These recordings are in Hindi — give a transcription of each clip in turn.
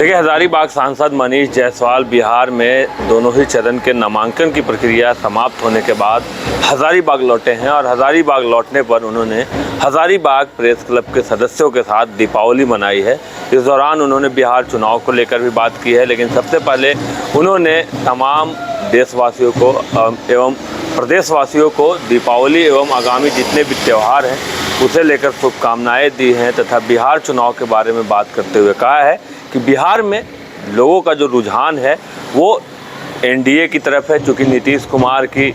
देखिए, हजारीबाग सांसद मनीष जायसवाल बिहार में दोनों ही चरण के नामांकन की प्रक्रिया समाप्त होने के बाद हजारीबाग लौटे हैं और हजारीबाग लौटने पर उन्होंने हजारीबाग प्रेस क्लब के सदस्यों के साथ दीपावली मनाई है। इस दौरान उन्होंने बिहार चुनाव को लेकर भी बात की है, लेकिन सबसे पहले उन्होंने तमाम देशवासियों को एवं प्रदेशवासियों को दीपावली एवं आगामी जितने भी त्यौहार हैं उसे लेकर शुभकामनाएं दी हैं तथा बिहार चुनाव के बारे में बात करते हुए कहा है कि बिहार में लोगों का जो रुझान है वो एनडीए की तरफ है, चूँकि नीतीश कुमार की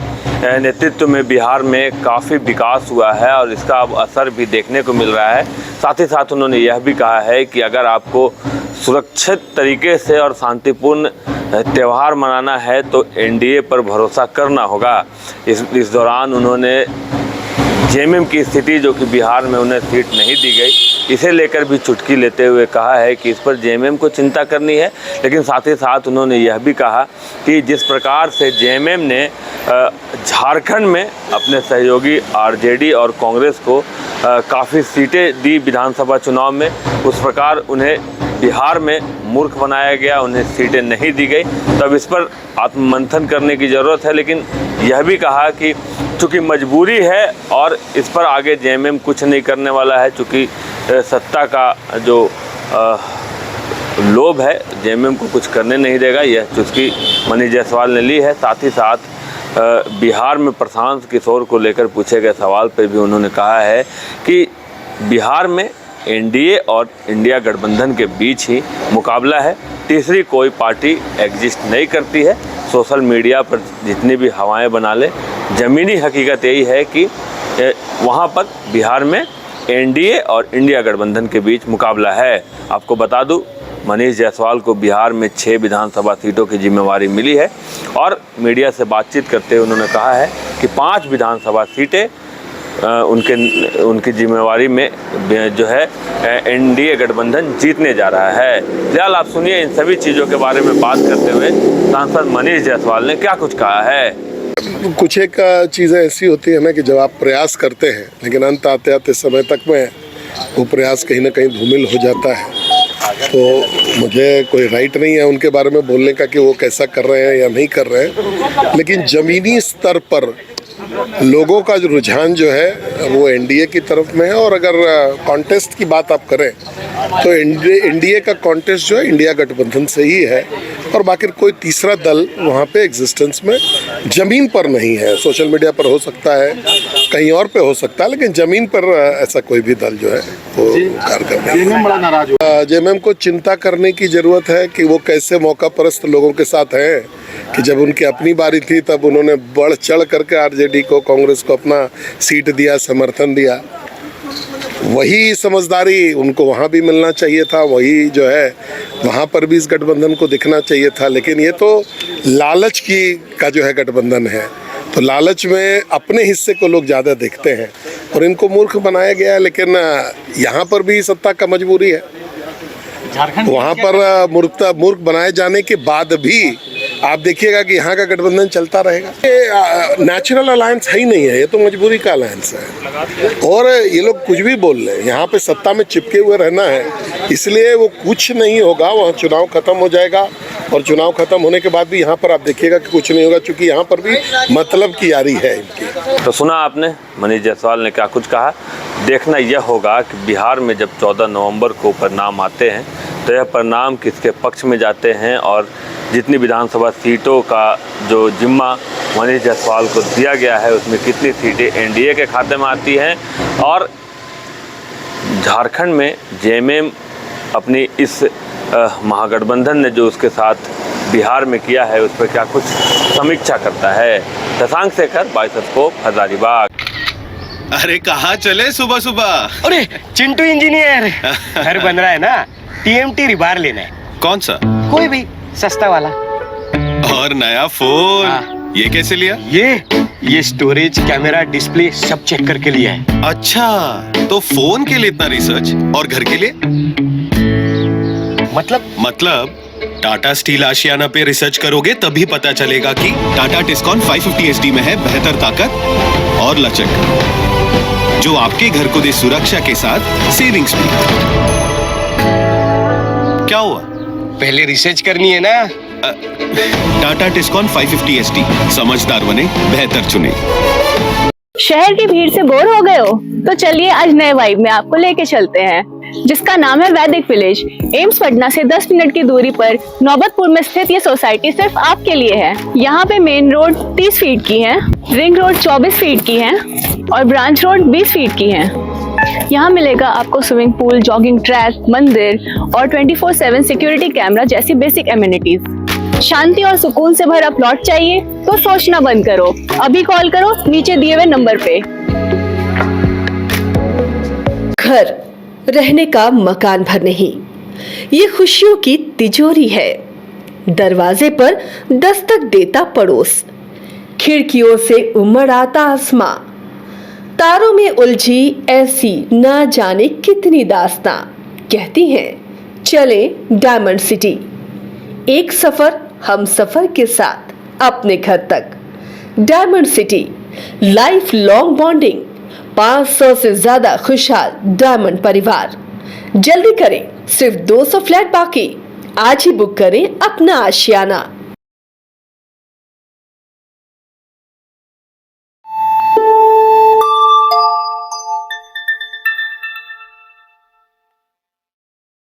नेतृत्व में बिहार में काफ़ी विकास हुआ है और इसका अब असर भी देखने को मिल रहा है। साथ ही साथ उन्होंने यह भी कहा है कि अगर आपको सुरक्षित तरीके से और शांतिपूर्ण त्यौहार मनाना है तो एनडीए पर भरोसा करना होगा। इस दौरान उन्होंने जेएमएम की स्थिति, जो कि बिहार में उन्हें सीट नहीं दी गई, इसे लेकर भी चुटकी लेते हुए कहा है कि इस पर जेएमएम को चिंता करनी है। लेकिन साथ ही साथ उन्होंने यह भी कहा कि जिस प्रकार से जेएमएम ने झारखंड में अपने सहयोगी आरजेडी और कांग्रेस को काफ़ी सीटें दी विधानसभा चुनाव में, उस प्रकार उन्हें बिहार में मूर्ख बनाया गया, उन्हें सीटें नहीं दी गई। तब इस पर आत्ममंथन करने की ज़रूरत है। लेकिन यह भी कहा कि चूँकि मजबूरी है और इस पर आगे जेएमएम कुछ नहीं करने वाला है, चूँकि सत्ता का जो लोभ है जेएमएम को कुछ करने नहीं देगा। यह चुस्की मनीष जायसवाल ने ली है। साथ ही साथ बिहार में प्रशांत किशोर को लेकर पूछे गए सवाल पर भी उन्होंने कहा है कि बिहार में एनडीए और इंडिया गठबंधन के बीच ही मुकाबला है, तीसरी कोई पार्टी एग्जिस्ट नहीं करती है। सोशल मीडिया पर जितनी भी हवाएं बना ले, ज़मीनी हकीकत यही है कि वहाँ पर बिहार में एनडीए और इंडिया गठबंधन के बीच मुकाबला है। आपको बता दूं, मनीष जायसवाल को बिहार में 6 विधानसभा सीटों की जिम्मेवारी मिली है और मीडिया से बातचीत करते हुए उन्होंने कहा है कि 5 विधानसभा सीटें उनकी जिम्मेवारी में जो है एनडीए गठबंधन जीतने जा रहा है। फिलहाल आप सुनिए इन सभी चीज़ों के बारे में बात करते हुए सांसद मनीष जायसवाल ने क्या कुछ कहा है। कुछ एक चीज़ें ऐसी होती है ना कि जब आप प्रयास करते हैं लेकिन अंत आते आते समय तक में वो प्रयास कहीं ना कहीं धूमिल हो जाता है, तो मुझे कोई राइट नहीं है उनके बारे में बोलने का कि वो कैसा कर रहे हैं या नहीं कर रहे हैं। लेकिन ज़मीनी स्तर पर लोगों का जो रुझान जो है वो एनडीए की तरफ में है। और अगर कॉन्टेस्ट की बात आप करें तो एनडीए का कॉन्टेस्ट जो है इंडिया गठबंधन से ही है और बाकी कोई तीसरा दल वहाँ पे एग्जिस्टेंस में ज़मीन पर नहीं है। सोशल मीडिया पर हो सकता है, कहीं और पे हो सकता है, लेकिन ज़मीन पर ऐसा कोई भी दल जो है वो कार्य कर रहा है। जेएमएम को चिंता करने की ज़रूरत है कि वो कैसे मौका परस्त लोगों के साथ हैं कि जब उनकी अपनी बारी थी तब उन्होंने बढ़ चढ़ करके आरजेडी को, कांग्रेस को अपना सीट दिया, समर्थन दिया। वही समझदारी उनको वहाँ भी मिलना चाहिए था, वही जो है वहाँ पर भी इस गठबंधन को दिखना चाहिए था। लेकिन ये तो लालच का जो है गठबंधन है, तो लालच में अपने हिस्से को लोग ज़्यादा देखते हैं और इनको मूर्ख बनाया गया है। लेकिन यहाँ पर भी सत्ता का मजबूरी है। वहाँ पर मूर्ख बनाए जाने के बाद भी आप देखिएगा कि यहाँ का गठबंधन चलता रहेगा। ये नेचुरल अलायंस है ही नहीं है, ये तो मजबूरी का अलायंस है। और ये लोग कुछ भी बोल रहे हैं, यहाँ पे सत्ता में चिपके हुए रहना है, इसलिए वो कुछ नहीं होगा। वहाँ चुनाव खत्म हो जाएगा और चुनाव खत्म होने के बाद भी यहाँ पर आप देखिएगा कि कुछ नहीं होगा, क्योंकि यहाँ पर भी मतलब की यारी है इनकी। तो सुना आपने मनीष जायसवाल ने क्या कुछ कहा। देखना यह होगा कि बिहार में जब 14 नवंबर को परिणाम आते हैं तो यह परिणाम किसके पक्ष में जाते हैं और जितनी विधानसभा सीटों का जो जिम्मा मनीष जायसवाल को दिया गया है उसमें कितनी सीटें एनडीए के खाते में आती हैं और झारखंड में जेएमएम अपनी इस महागठबंधन ने जो उसके साथ बिहार में किया है उस पर क्या कुछ समीक्षा करता है। शशांक शेखर, बाइस्कोप, हजारीबाग। अरे कहाँ चले सुबह सुबह? अरे चिंटू इंजीनियर, घर बन रहा है ना, टीएमटी रिबार लेना है। कौन सा? कोई भी सस्ता वाला। और नया फोन? ये कैसे लिया? ये स्टोरेज, कैमरा, डिस्प्ले सब चेक करके लिया है। अच्छा, तो फोन के लिए इतना रिसर्च और घर के लिए? मतलब टाटा स्टील आशियाना पे रिसर्च करोगे तभी पता चलेगा कि टाटा टिस्कॉन 550 HD में है बेहतर ताकत और लचक, जो आपके घर को दे सुरक्षा के साथ सेविंग्स भी। क्या हुआ? पहले रिसर्च करनी है ना। टाटा टिस्कॉन 550 ST, समझदार बने, बेहतर चुने। शहर की भीड़ से बोर हो गए हो? तो चलिए आज नए वाइब में आपको लेके चलते हैं, जिसका नाम है वैदिक विलेज। एम्स पटना से 10 मिनट की दूरी पर नौबतपुर में स्थित ये सोसाइटी सिर्फ आपके लिए है। यहाँ पे मेन रोड 30 फीट की है, रिंग रोड 24 फीट की है और ब्रांच रोड 20 फीट की है। यहाँ मिलेगा आपको स्विमिंग पूल, जॉगिंग ट्रैक, मंदिर और 24/7 सिक्योरिटी कैमरा जैसी बेसिक एमिनिटीज। शांति और सुकून से भरा प्लॉट चाहिए तो सोचना बंद करो, अभी कॉल करो नीचे दिए हुए नंबर पे। घर रहने का मकान भर नहीं, ये खुशियों की तिजोरी है। दरवाजे पर दस्तक देता पड़ोस, खिड़कियों से उमड़ आता आसमां, तारों में उलझी ऐसी ना जाने कितनी दास्तां। कहती हैं चले डायमंड सिटी, एक सफर हम सफर के साथ अपने घर तक। Diamond city, life long bonding, 500 से ज्यादा खुशहाल डायमंड परिवार। जल्दी करें, सिर्फ 200 फ्लैट बाकी। आज ही बुक करें अपना आशियाना।